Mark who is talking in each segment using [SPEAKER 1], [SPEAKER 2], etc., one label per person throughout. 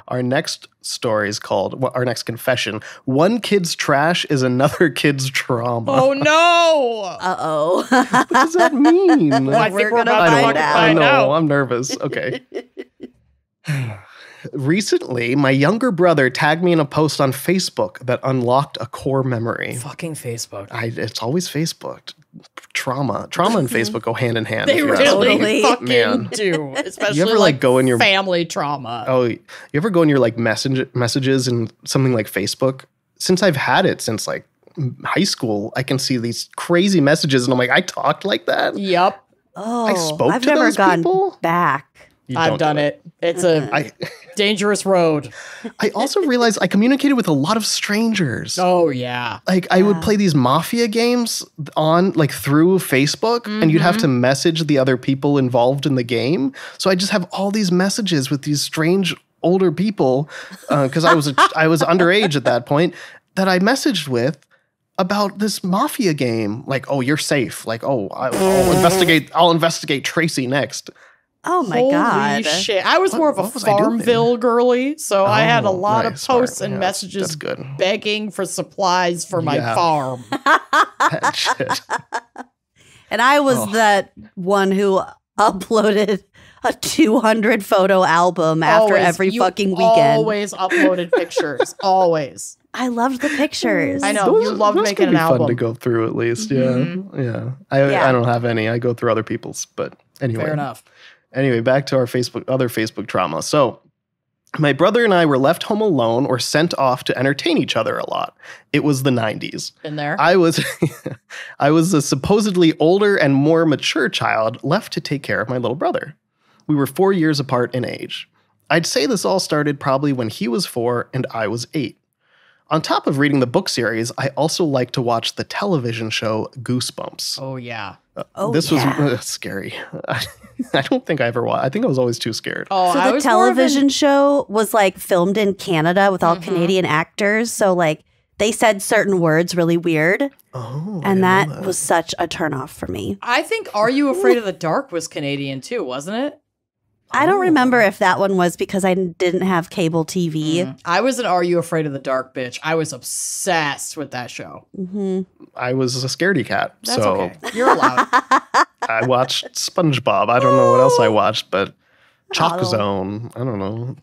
[SPEAKER 1] Our next story is called, our next confession, one kid's trash is another kid's trauma.
[SPEAKER 2] Oh, no.
[SPEAKER 3] Uh-oh.
[SPEAKER 1] What does that mean?
[SPEAKER 2] I think we're about to
[SPEAKER 3] find out.
[SPEAKER 1] I
[SPEAKER 2] find
[SPEAKER 1] know.
[SPEAKER 2] out.
[SPEAKER 1] I'm nervous. Okay. Recently, my younger brother tagged me in a post on Facebook that unlocked a core memory.
[SPEAKER 2] Fucking Facebook.
[SPEAKER 1] It's always Facebook. Trauma and Facebook go hand in hand.
[SPEAKER 2] They
[SPEAKER 1] if you ask me.
[SPEAKER 3] Totally.
[SPEAKER 2] really fucking
[SPEAKER 1] Man.
[SPEAKER 2] do. Especially
[SPEAKER 1] You ever, like, go in your-
[SPEAKER 2] family trauma.
[SPEAKER 1] Oh, you ever go in your like messages and something like Facebook? Since I've had it since like high school, I can see these crazy messages and I'm like, I talked like that?
[SPEAKER 2] Yep.
[SPEAKER 3] Oh,
[SPEAKER 1] I spoke
[SPEAKER 3] I've
[SPEAKER 1] to
[SPEAKER 3] never
[SPEAKER 1] those
[SPEAKER 3] gone
[SPEAKER 1] people?
[SPEAKER 3] back.
[SPEAKER 1] You
[SPEAKER 2] I've
[SPEAKER 1] don't
[SPEAKER 2] done
[SPEAKER 1] do
[SPEAKER 2] it. It's a
[SPEAKER 1] I
[SPEAKER 2] dangerous road.
[SPEAKER 1] I also realized I communicated with a lot of strangers.
[SPEAKER 2] Oh, yeah.
[SPEAKER 1] Like I would play these mafia games on like through Facebook and you'd have to message the other people involved in the game. So I just have all these messages with these strange older people because I was underage at that point that I messaged with about this mafia game. Like, oh, you're safe. Like, oh, I'll investigate Tracy next.
[SPEAKER 3] Oh my
[SPEAKER 2] Holy
[SPEAKER 3] God.
[SPEAKER 2] shit. I was more of a
[SPEAKER 1] what was I doing?
[SPEAKER 2] Farmville girlie, so I had a lot of
[SPEAKER 1] nice,
[SPEAKER 2] posts
[SPEAKER 1] smart.
[SPEAKER 2] and
[SPEAKER 1] Yeah,
[SPEAKER 2] messages
[SPEAKER 1] that's good.
[SPEAKER 2] begging for supplies for my
[SPEAKER 1] Yeah.
[SPEAKER 2] farm.
[SPEAKER 1] That shit.
[SPEAKER 3] And I was that one who uploaded a 200 photo album after
[SPEAKER 2] Always.
[SPEAKER 3] every
[SPEAKER 2] You
[SPEAKER 3] fucking weekend.
[SPEAKER 2] Always uploaded pictures. Always.
[SPEAKER 3] I loved the pictures.
[SPEAKER 2] I know. You love
[SPEAKER 1] those
[SPEAKER 2] making
[SPEAKER 1] can
[SPEAKER 2] an
[SPEAKER 1] be fun
[SPEAKER 2] album.
[SPEAKER 1] to go through at least. Yeah.
[SPEAKER 3] Yeah.
[SPEAKER 1] I don't have any. I go through other people's, but anyway.
[SPEAKER 2] Fair enough.
[SPEAKER 1] Anyway, back to our other Facebook trauma. So my brother and I were left home alone or sent off to entertain each other a lot. It was the 90s.
[SPEAKER 2] Been there.
[SPEAKER 1] I was a supposedly older and more mature child left to take care of my little brother. We were 4 years apart in age. I'd say this all started probably when he was 4 and I was 8. On top of reading the book series, I also like to watch the television show Goosebumps.
[SPEAKER 2] Oh, yeah.
[SPEAKER 1] This was scary. I don't think I ever watched. I think I was always too scared.
[SPEAKER 2] Oh,
[SPEAKER 3] So
[SPEAKER 2] I
[SPEAKER 3] the
[SPEAKER 2] was more of an-
[SPEAKER 3] television show was like filmed in Canada with all Canadian actors. So like they said certain words really weird.
[SPEAKER 1] Oh,
[SPEAKER 3] And that was such a turnoff for me.
[SPEAKER 2] I think Are You Afraid of the Dark was Canadian too, wasn't it?
[SPEAKER 3] I don't remember if that one was because I didn't have cable TV.
[SPEAKER 2] I was an Are You Afraid of the Dark bitch. I was obsessed with that show.
[SPEAKER 1] I was a scaredy cat,
[SPEAKER 2] That's
[SPEAKER 1] so
[SPEAKER 2] okay. You're allowed.
[SPEAKER 1] I watched SpongeBob. I don't know what else I watched, but Chalk Zone. I don't know.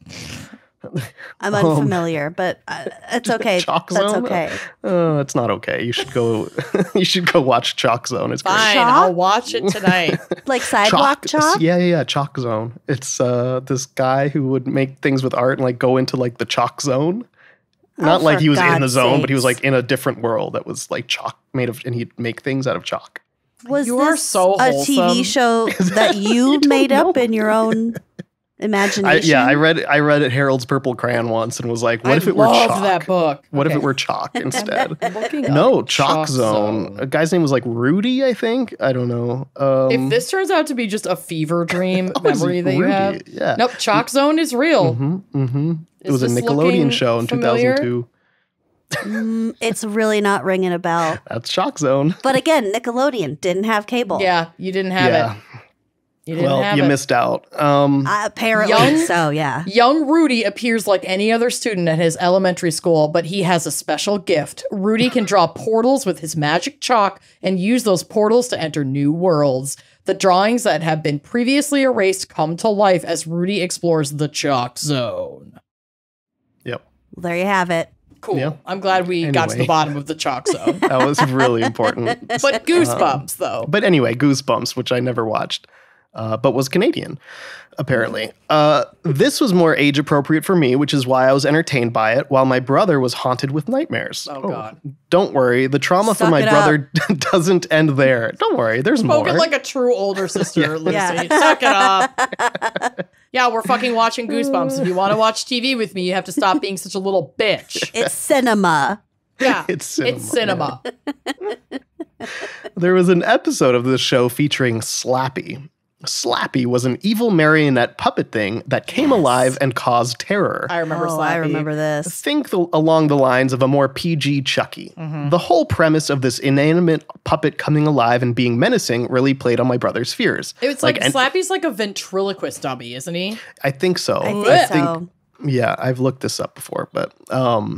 [SPEAKER 3] I'm unfamiliar, but it's okay.
[SPEAKER 1] Chalk
[SPEAKER 3] That's
[SPEAKER 1] Zone?
[SPEAKER 3] okay.
[SPEAKER 1] It's not okay. You should go. You should go watch Chalk Zone. It's great.
[SPEAKER 2] Fine,
[SPEAKER 3] Chalk?
[SPEAKER 2] I'll watch it tonight.
[SPEAKER 3] Like sidewalk chalk?
[SPEAKER 1] Yeah. Chalk Zone. It's this guy who would make things with art and like go into like the chalk zone. Not like
[SPEAKER 3] for
[SPEAKER 1] he was in the
[SPEAKER 3] God's
[SPEAKER 1] zone, but he was
[SPEAKER 3] sakes.
[SPEAKER 1] like in a different world that was like chalk made of, and he'd make things out of chalk.
[SPEAKER 3] Was
[SPEAKER 2] You are
[SPEAKER 3] this
[SPEAKER 2] so
[SPEAKER 3] a
[SPEAKER 2] wholesome.
[SPEAKER 3] TV show that you
[SPEAKER 1] don't
[SPEAKER 3] made up
[SPEAKER 1] know.
[SPEAKER 3] in your own imagination?
[SPEAKER 1] I read it Harold's Purple Crayon once and was like, what if it were
[SPEAKER 2] loved
[SPEAKER 1] chalk?
[SPEAKER 2] that book.
[SPEAKER 1] What if
[SPEAKER 2] Okay.
[SPEAKER 1] it were chalk instead?
[SPEAKER 2] Looking
[SPEAKER 1] No,
[SPEAKER 2] up
[SPEAKER 1] Chalk Zone. A guy's name was like Rudy, I think. I don't know.
[SPEAKER 2] If this turns out to be just a fever dream
[SPEAKER 1] it's
[SPEAKER 2] memory that you
[SPEAKER 1] Rudy,
[SPEAKER 2] have,
[SPEAKER 1] yeah.
[SPEAKER 2] nope, Chalk Zone is real.
[SPEAKER 1] It was a
[SPEAKER 2] this
[SPEAKER 1] Nickelodeon
[SPEAKER 2] looking
[SPEAKER 1] show in
[SPEAKER 2] familiar?
[SPEAKER 1] 2002.
[SPEAKER 3] It's really not ringing a bell.
[SPEAKER 1] That's Chalk Zone.
[SPEAKER 3] But again, Nickelodeon didn't have cable.
[SPEAKER 2] Yeah, you didn't have
[SPEAKER 1] Yeah.
[SPEAKER 2] it. You didn't
[SPEAKER 1] Well,
[SPEAKER 2] have
[SPEAKER 1] you
[SPEAKER 2] it.
[SPEAKER 1] missed out.
[SPEAKER 3] Apparently
[SPEAKER 2] Young-
[SPEAKER 3] so, yeah.
[SPEAKER 2] Young Rudy appears like any other student at his elementary school, but he has a special gift. Rudy can draw portals with his magic chalk and use those portals to enter new worlds. The drawings that have been previously erased come to life as Rudy explores the Chalk Zone.
[SPEAKER 1] Yep.
[SPEAKER 3] Well, there you have it.
[SPEAKER 2] Cool.
[SPEAKER 1] Yeah.
[SPEAKER 2] I'm glad we got to the
[SPEAKER 1] Anyway.
[SPEAKER 2] bottom of the Chalk Zone.
[SPEAKER 1] That was really important.
[SPEAKER 2] But Goosebumps, though.
[SPEAKER 1] But anyway, Goosebumps, which I never watched, but was Canadian, apparently. This was more age appropriate for me, which is why I was entertained by it, while my brother was haunted with nightmares.
[SPEAKER 2] Oh, God.
[SPEAKER 1] Don't worry, the trauma for
[SPEAKER 3] Suck
[SPEAKER 1] my
[SPEAKER 3] it
[SPEAKER 1] brother doesn't end there. Don't worry, there's more.
[SPEAKER 2] Spoken like a true older sister, Lucy.
[SPEAKER 3] Yeah.
[SPEAKER 2] Suck it up. Yeah, we're fucking watching Goosebumps. If you want to watch TV with me, you have to stop being such a little bitch.
[SPEAKER 3] It's cinema.
[SPEAKER 2] Yeah,
[SPEAKER 1] It's cinema,
[SPEAKER 2] It's cinema.
[SPEAKER 1] There was an episode of this show featuring Slappy. Slappy was an evil marionette puppet thing that came alive and caused terror.
[SPEAKER 2] I remember Slappy.
[SPEAKER 3] I remember this.
[SPEAKER 1] Think along the lines of a more PG Chucky. The whole premise of this inanimate puppet coming alive and being menacing really played on my brother's fears.
[SPEAKER 2] It's like
[SPEAKER 1] and
[SPEAKER 2] Slappy's like a ventriloquist dummy, isn't he?
[SPEAKER 1] I think so.
[SPEAKER 3] I think so.
[SPEAKER 1] Yeah, I've looked this up before, but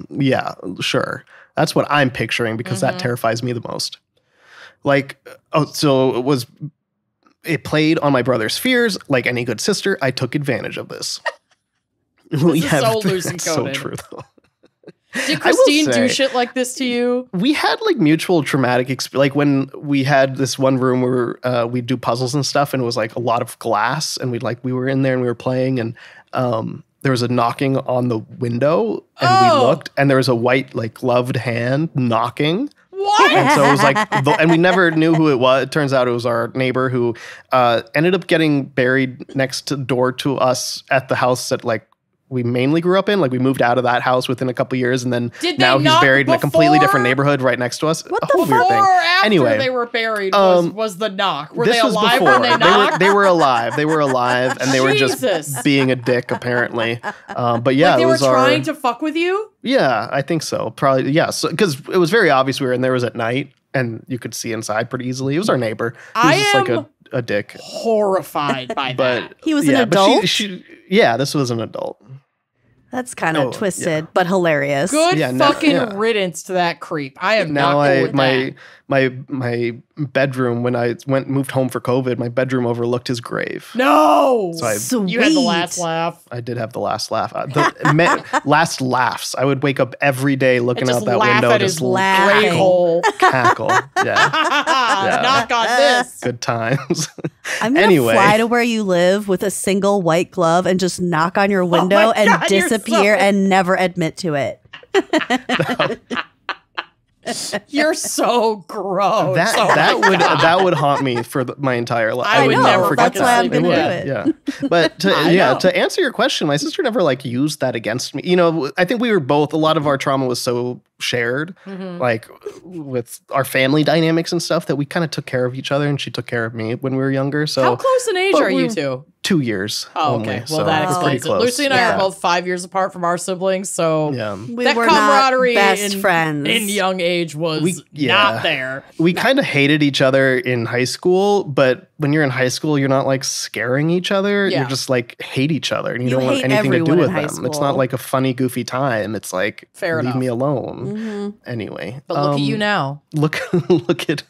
[SPEAKER 1] yeah, sure. That's what I'm picturing because that terrifies me the most. Like, so it played on my brother's fears. Like any good sister, I took advantage of this.
[SPEAKER 2] This is so loosey
[SPEAKER 1] That's so
[SPEAKER 2] coded.
[SPEAKER 1] true, though.
[SPEAKER 2] Did Christine do
[SPEAKER 1] say-
[SPEAKER 2] shit like this to you?
[SPEAKER 1] We had like mutual traumatic experience. Like when we had this one room where we'd do puzzles and stuff, and it was like a lot of glass, and we were in there and we were playing, and there was a knocking on the window, and we looked, and there was a white like gloved hand knocking.
[SPEAKER 2] What?
[SPEAKER 1] And so it was like, and we never knew who it was. It turns out it was our neighbor who ended up getting buried next door to us at the house that like we mainly grew up in. Like we moved out of that house within a couple years, and then now he's buried in a completely different neighborhood right next to us.
[SPEAKER 3] What the
[SPEAKER 1] whole weird
[SPEAKER 2] Before
[SPEAKER 1] thing.
[SPEAKER 2] or after
[SPEAKER 1] Anyway,
[SPEAKER 2] they were buried was the knock? Were they
[SPEAKER 1] this was
[SPEAKER 2] alive
[SPEAKER 1] before.
[SPEAKER 2] when they knocked?
[SPEAKER 1] They were alive. They were alive, and they were
[SPEAKER 2] Jesus.
[SPEAKER 1] just being a dick apparently. But yeah,
[SPEAKER 2] Like they
[SPEAKER 1] it
[SPEAKER 2] were
[SPEAKER 1] was
[SPEAKER 2] trying to fuck with you?
[SPEAKER 1] Yeah, I think so. Probably, yeah. So, because it was very obvious we were in there. It was at night, and you could see inside pretty easily. It was our neighbor. He was just like a dick.
[SPEAKER 2] Horrified by that.
[SPEAKER 1] But
[SPEAKER 3] He was an adult?
[SPEAKER 1] But yeah, this was an adult.
[SPEAKER 3] That's kind of twisted, but hilarious.
[SPEAKER 2] Good
[SPEAKER 1] Yeah,
[SPEAKER 2] fucking riddance to that creep. I am
[SPEAKER 1] Now
[SPEAKER 2] not cool with
[SPEAKER 1] my
[SPEAKER 2] that.
[SPEAKER 1] my bedroom when I moved home for COVID, my bedroom overlooked his grave.
[SPEAKER 2] No!
[SPEAKER 1] So
[SPEAKER 2] You had the last laugh.
[SPEAKER 1] I did have the last laugh. Last laughs. I would wake up every day looking
[SPEAKER 2] And
[SPEAKER 1] out
[SPEAKER 2] just
[SPEAKER 1] that
[SPEAKER 2] laugh
[SPEAKER 1] window,
[SPEAKER 2] at
[SPEAKER 1] just
[SPEAKER 2] his grave
[SPEAKER 3] laughing.
[SPEAKER 2] hole.
[SPEAKER 1] cackle. Yeah,
[SPEAKER 2] Knock on this.
[SPEAKER 1] good times.
[SPEAKER 3] I'm going to
[SPEAKER 1] Anyway.
[SPEAKER 3] fly to where you live with a single white glove and just knock on your window
[SPEAKER 2] my
[SPEAKER 3] and
[SPEAKER 2] God, you're
[SPEAKER 3] disappear
[SPEAKER 2] so-
[SPEAKER 3] and never admit to it.
[SPEAKER 2] You're so gross.
[SPEAKER 1] That
[SPEAKER 2] Oh my
[SPEAKER 1] that would haunt me for my entire life.
[SPEAKER 2] I would
[SPEAKER 3] know,
[SPEAKER 2] never
[SPEAKER 1] forget
[SPEAKER 3] that's why I'm
[SPEAKER 1] that.
[SPEAKER 3] gonna
[SPEAKER 1] would,
[SPEAKER 3] do it.
[SPEAKER 1] Yeah, but
[SPEAKER 2] I know.
[SPEAKER 1] to answer your question, my sister never like used that against me. You know, I think we were both. A lot of our trauma was so shared, like with our family dynamics and stuff, that we kind of took care of each other, and she took care of me when we were younger. So
[SPEAKER 2] How close in age
[SPEAKER 1] But
[SPEAKER 2] are you
[SPEAKER 1] we-
[SPEAKER 2] two?
[SPEAKER 1] 2 years.
[SPEAKER 2] Oh,
[SPEAKER 1] only,
[SPEAKER 2] okay. Well,
[SPEAKER 1] so
[SPEAKER 2] that
[SPEAKER 1] we're pretty
[SPEAKER 2] explains it.
[SPEAKER 1] close.
[SPEAKER 2] Lucy and I
[SPEAKER 3] Yeah.
[SPEAKER 2] are both 5 years apart from our siblings, so
[SPEAKER 1] Yeah.
[SPEAKER 3] We
[SPEAKER 2] that
[SPEAKER 3] were
[SPEAKER 2] camaraderie
[SPEAKER 3] not best
[SPEAKER 2] in,
[SPEAKER 3] friends.
[SPEAKER 2] in young age was
[SPEAKER 1] Yeah.
[SPEAKER 2] not there.
[SPEAKER 1] We kind of hated each other in high school, but when you're in high school, you're not like scaring each other.
[SPEAKER 2] Yeah.
[SPEAKER 1] You're just like hate each other, and you
[SPEAKER 3] You
[SPEAKER 1] don't want
[SPEAKER 3] hate
[SPEAKER 1] anything to do
[SPEAKER 3] everyone in
[SPEAKER 1] with
[SPEAKER 3] high
[SPEAKER 1] them. It's
[SPEAKER 3] school.
[SPEAKER 1] not like a funny, goofy time. It's like
[SPEAKER 2] Fair
[SPEAKER 1] leave
[SPEAKER 2] enough.
[SPEAKER 1] me alone. Anyway,
[SPEAKER 2] But look at you now.
[SPEAKER 1] Look at yeah. look at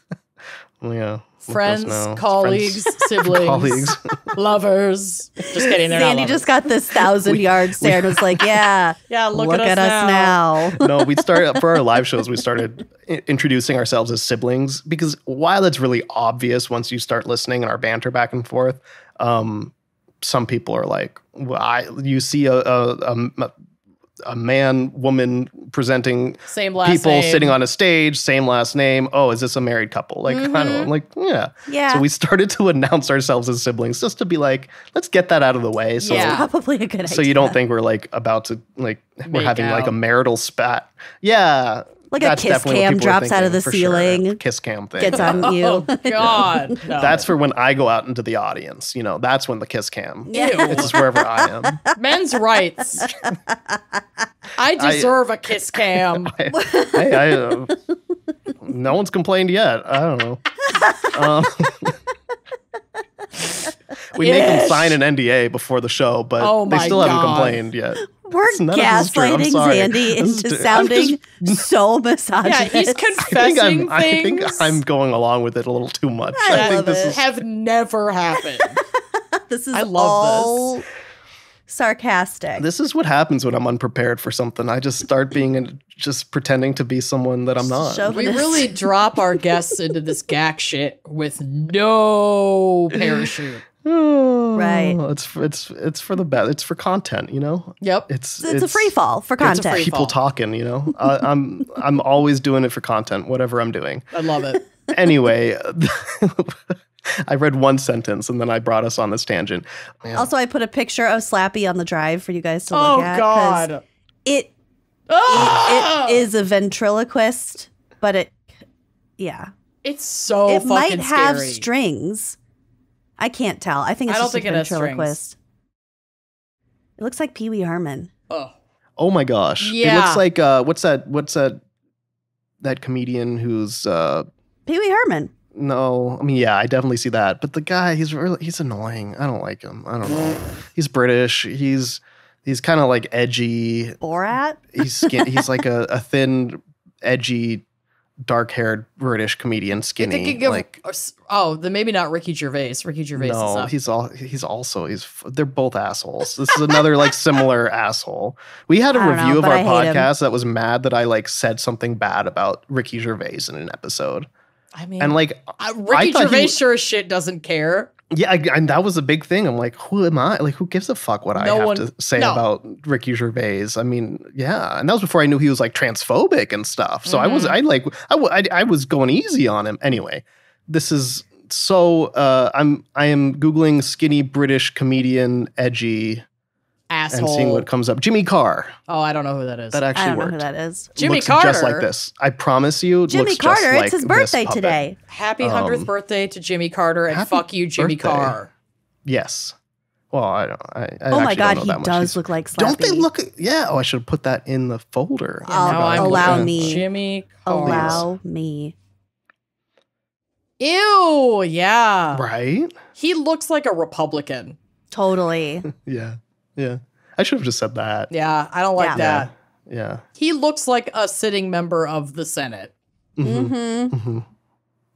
[SPEAKER 1] us
[SPEAKER 2] Friends,
[SPEAKER 1] now.
[SPEAKER 2] colleagues, siblings,
[SPEAKER 1] colleagues.
[SPEAKER 2] lovers. Just kidding. They're
[SPEAKER 3] Sandy
[SPEAKER 2] not
[SPEAKER 3] just
[SPEAKER 2] lovers.
[SPEAKER 3] got this 1,000-yard stare and was like, yeah,
[SPEAKER 2] Yeah, look
[SPEAKER 3] look
[SPEAKER 2] at us
[SPEAKER 3] now.
[SPEAKER 1] No, we started for our live shows. We started introducing ourselves as siblings because while it's really obvious once you start listening and our banter back and forth, some people are like, well, you see a man, woman presenting
[SPEAKER 2] Same last
[SPEAKER 1] people
[SPEAKER 2] name.
[SPEAKER 1] sitting on a stage, same last name. Oh, is this a married couple? Like, I don't know. I'm like, yeah.
[SPEAKER 3] Yeah.
[SPEAKER 1] So we started to announce ourselves as siblings just to be like, let's get that out of the way. So
[SPEAKER 2] Yeah.
[SPEAKER 3] Probably a good idea.
[SPEAKER 1] so you don't think we're like about to like we're
[SPEAKER 2] Make
[SPEAKER 1] having like
[SPEAKER 2] out.
[SPEAKER 1] a marital spat. Yeah.
[SPEAKER 3] Like a
[SPEAKER 1] that's
[SPEAKER 3] kiss
[SPEAKER 1] definitely what
[SPEAKER 3] cam
[SPEAKER 1] people are
[SPEAKER 3] drops out of
[SPEAKER 1] thinking,
[SPEAKER 3] the
[SPEAKER 1] for
[SPEAKER 3] ceiling.
[SPEAKER 1] Sure. Kiss cam thing.
[SPEAKER 3] gets on you.
[SPEAKER 2] Oh, God. No.
[SPEAKER 1] That's for when I go out into the audience. You know, that's when the kiss cam.
[SPEAKER 2] Ew.
[SPEAKER 1] It's just wherever I am.
[SPEAKER 2] Men's rights. I deserve a kiss cam.
[SPEAKER 1] Hey, no one's complained yet. I don't know. We make them
[SPEAKER 2] Ish.
[SPEAKER 1] sign an NDA before the show, but
[SPEAKER 2] Oh
[SPEAKER 1] they
[SPEAKER 2] my
[SPEAKER 1] still haven't
[SPEAKER 2] God.
[SPEAKER 1] complained yet.
[SPEAKER 3] We're
[SPEAKER 1] None of this is true. I'm
[SPEAKER 3] gaslighting
[SPEAKER 1] sorry.
[SPEAKER 3] Zandy
[SPEAKER 1] This is
[SPEAKER 3] into
[SPEAKER 1] true. I'm
[SPEAKER 3] sounding so
[SPEAKER 2] Yeah,
[SPEAKER 3] misogynist.
[SPEAKER 2] he's confessing
[SPEAKER 1] I think
[SPEAKER 2] things
[SPEAKER 1] I'm going along with it a little too much.
[SPEAKER 3] I
[SPEAKER 1] I think
[SPEAKER 3] love
[SPEAKER 1] this
[SPEAKER 3] it.
[SPEAKER 1] is
[SPEAKER 2] have never happened.
[SPEAKER 3] This is
[SPEAKER 2] I love
[SPEAKER 3] all sarcastic.
[SPEAKER 1] This is what happens when I'm unprepared for something. I just start just pretending to be someone that I'm not.
[SPEAKER 3] Chauvinist.
[SPEAKER 2] We really drop our guests into this gack shit with no parachute.
[SPEAKER 3] Right.
[SPEAKER 1] It's for the best. It's for content, you know.
[SPEAKER 2] Yep.
[SPEAKER 3] It's a free fall for content.
[SPEAKER 2] free
[SPEAKER 1] People
[SPEAKER 2] fall.
[SPEAKER 1] talking, you know. I'm always doing it for content, whatever I'm doing.
[SPEAKER 2] I love it.
[SPEAKER 1] Anyway, I read one sentence and then I brought us on this tangent. Man,
[SPEAKER 3] Also, I put a picture of Slappy on the drive for you guys to
[SPEAKER 2] Oh,
[SPEAKER 3] look at. 'cause
[SPEAKER 2] God.
[SPEAKER 3] It
[SPEAKER 2] Ah!
[SPEAKER 3] is a ventriloquist, but yeah.
[SPEAKER 2] It's so
[SPEAKER 3] It
[SPEAKER 2] fucking
[SPEAKER 3] might have
[SPEAKER 2] scary.
[SPEAKER 3] strings. I can't tell. I think it's
[SPEAKER 2] I don't
[SPEAKER 3] just
[SPEAKER 2] think
[SPEAKER 3] a
[SPEAKER 2] it has
[SPEAKER 3] ventriloquist. It looks like Pee Wee Herman.
[SPEAKER 2] Oh.
[SPEAKER 1] oh my gosh. It
[SPEAKER 2] Yeah.
[SPEAKER 1] looks like what's that comedian who's
[SPEAKER 3] Pee Wee Herman.
[SPEAKER 1] no, I mean, yeah, I definitely see that. But the guy, he's annoying. I don't like him. I don't know. He's British. He's He's kind of like edgy.
[SPEAKER 3] Borat?
[SPEAKER 1] He's like a thin, edgy, dark-haired British comedian, skinny.
[SPEAKER 2] Then maybe not Ricky Gervais. Ricky Gervais is up.
[SPEAKER 1] They're both assholes. This is another like similar asshole. We had a review of our podcast that was mad that I like said something bad about Ricky Gervais in an episode.
[SPEAKER 2] I mean,
[SPEAKER 1] and like
[SPEAKER 2] Ricky Gervais sure as shit doesn't care.
[SPEAKER 1] Yeah, and that was a big thing. I'm like, who am I? Like, who gives a fuck what I have to say about Ricky Gervais? I mean, yeah, and that was before I knew he was like transphobic and stuff. So I was going easy on him. Anyway, this is so. I am googling skinny British comedian edgy
[SPEAKER 2] asshole
[SPEAKER 1] and seeing what comes up. Jimmy Carr.
[SPEAKER 2] Oh, I don't know who that is.
[SPEAKER 1] That actually
[SPEAKER 3] worked.
[SPEAKER 1] Who
[SPEAKER 3] that is.
[SPEAKER 2] Jimmy Carter.
[SPEAKER 1] Just like this. I promise you.
[SPEAKER 3] Jimmy Carter. It's his birthday today.
[SPEAKER 2] Happy 100th birthday to Jimmy Carter, and fuck you, Jimmy Carr.
[SPEAKER 1] Yes. Well, I don't.
[SPEAKER 3] Oh my God, he does look like Slappy.
[SPEAKER 1] Don't they look? Yeah. Oh, I should have put that in the folder.
[SPEAKER 3] Allow me.
[SPEAKER 2] Jimmy Carr.
[SPEAKER 3] Allow me.
[SPEAKER 2] Ew. Yeah.
[SPEAKER 1] Right.
[SPEAKER 2] He looks like a Republican.
[SPEAKER 3] Totally.
[SPEAKER 1] Yeah. I should have just said that.
[SPEAKER 2] Yeah, I don't like that.
[SPEAKER 1] Yeah.
[SPEAKER 2] He looks like a sitting member of the Senate.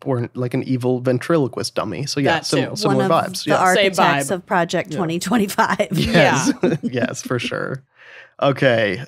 [SPEAKER 1] Or like an evil ventriloquist dummy. So yeah, similar vibes.
[SPEAKER 3] The architects of Project 2025.
[SPEAKER 1] Yes. Yes, for sure. Okay.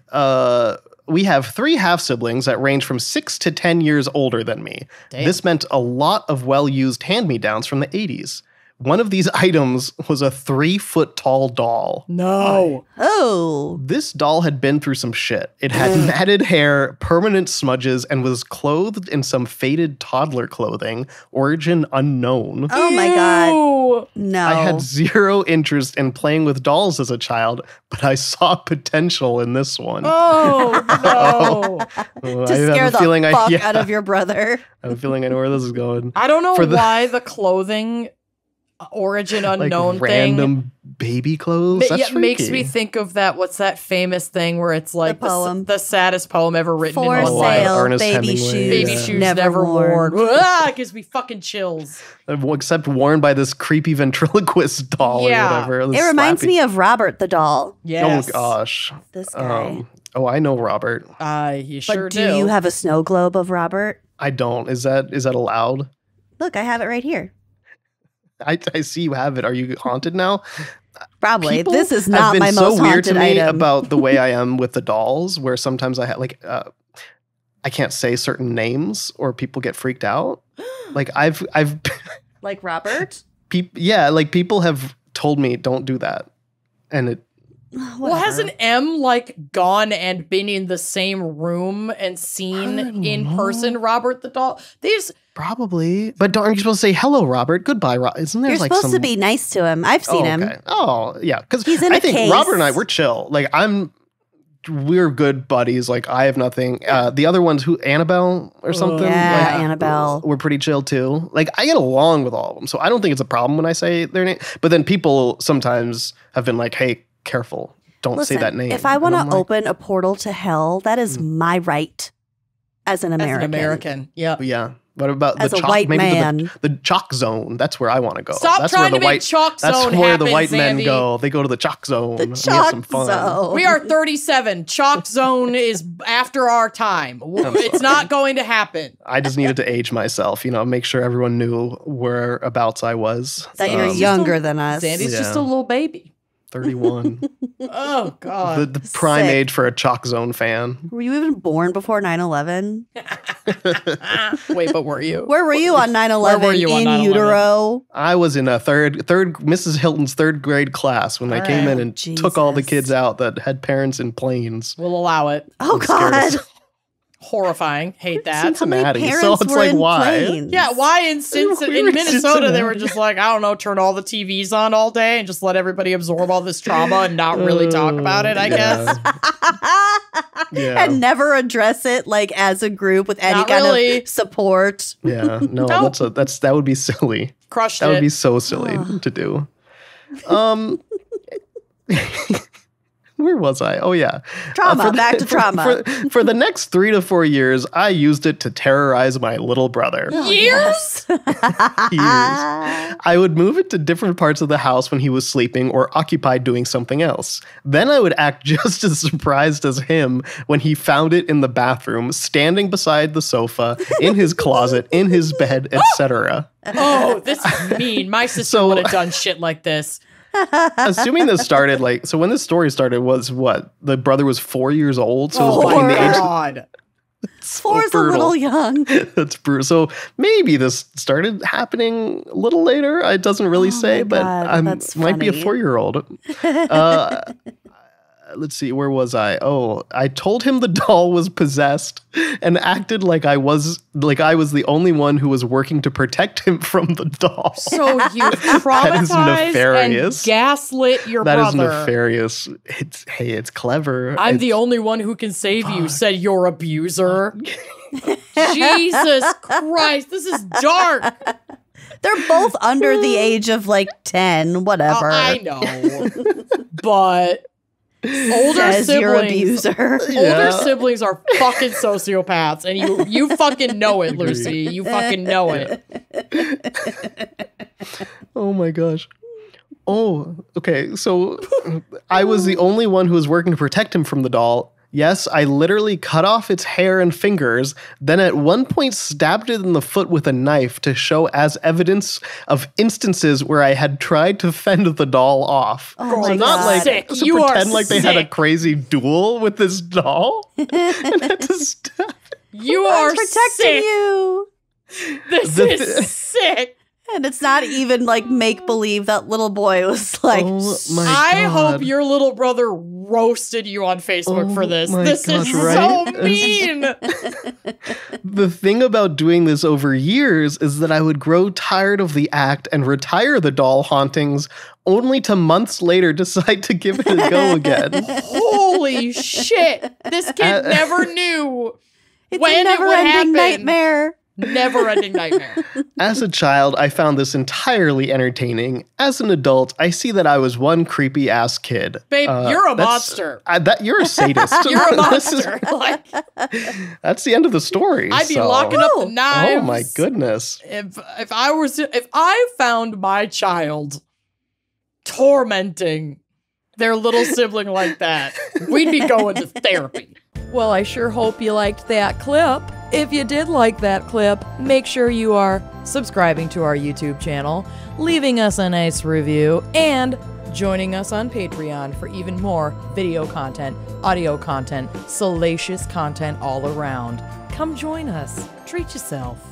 [SPEAKER 1] We have 3 half-siblings that range from 6 to 10 years older than me. Damn. This meant a lot of well-used hand-me-downs from the 80s. One of these items was a 3-foot-tall doll.
[SPEAKER 2] No.
[SPEAKER 3] Oh.
[SPEAKER 1] This doll had been through some shit. It had matted hair, permanent smudges, and was clothed in some faded toddler clothing, origin unknown.
[SPEAKER 3] Oh my God. No.
[SPEAKER 1] I had zero interest in playing with dolls as a child, but I saw potential in this one.
[SPEAKER 2] Oh, no.
[SPEAKER 3] To scare the fuck out of your brother.
[SPEAKER 1] I have a feeling I know where this is going.
[SPEAKER 2] I don't know why the clothing origin unknown
[SPEAKER 1] like random baby clothes. That's
[SPEAKER 2] freaky. Makes me think of that. What's that famous thing where it's like the saddest poem ever written
[SPEAKER 3] For
[SPEAKER 2] in
[SPEAKER 3] sale,
[SPEAKER 1] Ernest
[SPEAKER 3] baby
[SPEAKER 1] Hemingway.
[SPEAKER 3] shoes,
[SPEAKER 2] baby shoes never worn. It gives me fucking chills.
[SPEAKER 1] Except worn by this creepy ventriloquist doll or whatever.
[SPEAKER 3] It reminds me of Robert the doll.
[SPEAKER 2] Yes.
[SPEAKER 1] Oh gosh.
[SPEAKER 3] This guy.
[SPEAKER 1] I know Robert.
[SPEAKER 2] You sure do.
[SPEAKER 3] Do you have a snow globe of Robert?
[SPEAKER 1] I don't. Is that allowed?
[SPEAKER 3] Look, I have it right here.
[SPEAKER 1] I see you have it. Are you haunted now?
[SPEAKER 3] Probably. This is not my most haunted item.
[SPEAKER 1] It's so weird to me about the way I am with the dolls, where sometimes I have I can't say certain names or people get freaked out. Like I've
[SPEAKER 3] like Robert?
[SPEAKER 1] People have told me don't do that. And it
[SPEAKER 2] Well, hasn't M gone and been in the same room and seen in person Robert the doll?
[SPEAKER 1] Probably, but aren't you supposed to say hello, Robert? Goodbye, Robert. Isn't there
[SPEAKER 3] You're supposed to be nice to him. I've seen him.
[SPEAKER 1] Oh, yeah, because
[SPEAKER 3] he's in
[SPEAKER 1] I
[SPEAKER 3] a
[SPEAKER 1] think
[SPEAKER 3] case.
[SPEAKER 1] Robert and I we're chill. We're good buddies. I have nothing. The other ones, Annabelle or something.
[SPEAKER 3] Yeah, Annabelle.
[SPEAKER 1] We're pretty chill too. I get along with all of them, so I don't think it's a problem when I say their name. But then people sometimes have been like, "Hey, careful, don't say that name."
[SPEAKER 3] If I want to open a portal to hell, that is my right as an American.
[SPEAKER 2] As an American,
[SPEAKER 1] yeah. What about
[SPEAKER 3] as
[SPEAKER 1] the
[SPEAKER 3] a
[SPEAKER 1] chalk?
[SPEAKER 3] white
[SPEAKER 1] Maybe
[SPEAKER 3] man.
[SPEAKER 1] The chalk zone. That's where I want to go.
[SPEAKER 2] Stop trying to make chalk zone
[SPEAKER 1] That's where
[SPEAKER 2] happen,
[SPEAKER 1] the white men
[SPEAKER 2] Sandy.
[SPEAKER 1] go. They go to the chalk zone.
[SPEAKER 3] The
[SPEAKER 1] We have
[SPEAKER 3] chalk
[SPEAKER 1] some fun.
[SPEAKER 3] zone.
[SPEAKER 2] We are 37. Chalk zone is after our time. It's not going to happen.
[SPEAKER 1] I just needed to age myself, make sure everyone knew whereabouts I was.
[SPEAKER 3] That you're younger than us.
[SPEAKER 2] Sandy's just a little baby.
[SPEAKER 1] 31.
[SPEAKER 2] Oh, God.
[SPEAKER 1] The prime age for a chalk zone fan.
[SPEAKER 3] Were you even born before 9/11?
[SPEAKER 2] Wait, but were you?
[SPEAKER 3] Where were you on 9/11? In utero?
[SPEAKER 1] I was in a third Mrs. Hilton's 3rd grade class when I came in and took all the kids out that had parents in planes.
[SPEAKER 2] We'll allow it.
[SPEAKER 3] Oh, God.
[SPEAKER 2] Horrifying. Hate that.
[SPEAKER 1] Cincinnati. So it's why?
[SPEAKER 3] Planes?
[SPEAKER 2] Yeah, why in Minnesota they were just I don't know, turn all the TVs on all day and just let everybody absorb all this trauma and not really talk about it, I guess.
[SPEAKER 1] Yeah.
[SPEAKER 3] And never address it as a group with any kind of support.
[SPEAKER 1] Yeah, no, that would be silly.
[SPEAKER 2] Crushed it.
[SPEAKER 1] That would be so silly to do. Where was I? Oh, yeah.
[SPEAKER 3] Trauma, back to trauma.
[SPEAKER 1] For the next 3 to 4 years, I used it to terrorize my little brother.
[SPEAKER 2] Years?
[SPEAKER 1] Years. I would move it to different parts of the house when he was sleeping or occupied doing something else. Then I would act just as surprised as him when he found it in the bathroom, standing beside the sofa, in his closet, in his bed, etc.
[SPEAKER 2] Oh, this is mean. My sister would have done shit like this.
[SPEAKER 1] Assuming this started so when this story started was what? The brother was 4 years old, so it was between the age.
[SPEAKER 2] God.
[SPEAKER 3] Four is a little young.
[SPEAKER 1] That's brutal. So maybe this started happening a little later. It doesn't really say, but might be a 4-year-old. Let's see, where was I? Oh, I told him the doll was possessed and acted like I was the only one who was working to protect him from the doll.
[SPEAKER 2] So you traumatized and gaslit your brother.
[SPEAKER 1] That is nefarious. It's clever.
[SPEAKER 2] I'm the only one who can save you, said your abuser. Jesus Christ, this is dark.
[SPEAKER 3] They're both under the age of 10, whatever.
[SPEAKER 2] I know. But older
[SPEAKER 3] Says
[SPEAKER 2] siblings,
[SPEAKER 3] your abuser.
[SPEAKER 2] Older siblings are fucking sociopaths, and you fucking know it, Lucy. You fucking know it.
[SPEAKER 1] Oh my gosh. Oh, okay. So I was the only one who was working to protect him from the doll. Yes, I literally cut off its hair and fingers, then at one point stabbed it in the foot with a knife to show as evidence of instances where I had tried to fend the doll off.
[SPEAKER 3] Oh my
[SPEAKER 1] so not
[SPEAKER 3] God.
[SPEAKER 2] Sick.
[SPEAKER 1] to
[SPEAKER 2] You
[SPEAKER 1] pretend
[SPEAKER 2] are
[SPEAKER 1] like they had a
[SPEAKER 2] sick.
[SPEAKER 1] crazy duel with this doll and had to stab it.
[SPEAKER 2] You
[SPEAKER 3] I'm
[SPEAKER 2] are
[SPEAKER 3] protecting
[SPEAKER 2] sick.
[SPEAKER 3] you.
[SPEAKER 2] This is sick.
[SPEAKER 3] And it's not even make believe. That little boy was like,
[SPEAKER 1] Oh my
[SPEAKER 2] I
[SPEAKER 1] God.
[SPEAKER 2] hope your little brother roasted you on Facebook for this.
[SPEAKER 1] my
[SPEAKER 2] This
[SPEAKER 1] gosh,
[SPEAKER 2] is
[SPEAKER 1] right?
[SPEAKER 2] so mean.
[SPEAKER 1] The thing about doing this over years is that I would grow tired of the act and retire the doll hauntings, only to months later decide to give it a go again.
[SPEAKER 2] Holy shit. This kid never knew
[SPEAKER 3] it's
[SPEAKER 2] when
[SPEAKER 3] a
[SPEAKER 2] it would
[SPEAKER 3] never-ending
[SPEAKER 2] happen.
[SPEAKER 3] nightmare.
[SPEAKER 2] Never-ending nightmare.
[SPEAKER 1] As a child, I found this entirely entertaining. As an adult, I see that I was one creepy ass kid.
[SPEAKER 2] Babe, you're a
[SPEAKER 1] that's-
[SPEAKER 2] monster.
[SPEAKER 1] You're a sadist.
[SPEAKER 2] You're a
[SPEAKER 1] This is-
[SPEAKER 2] monster. Like,
[SPEAKER 1] that's the end of the story.
[SPEAKER 2] I'd be
[SPEAKER 1] so-
[SPEAKER 2] locking up the knives.
[SPEAKER 1] Oh my goodness.
[SPEAKER 2] If I found my child tormenting their little sibling like that, we'd be going to therapy. Well, I sure hope you liked that clip. If you did like that clip, make sure you are subscribing to our YouTube channel, leaving us a nice review, and joining us on Patreon for even more video content, audio content, salacious content all around. Come join us. Treat yourself.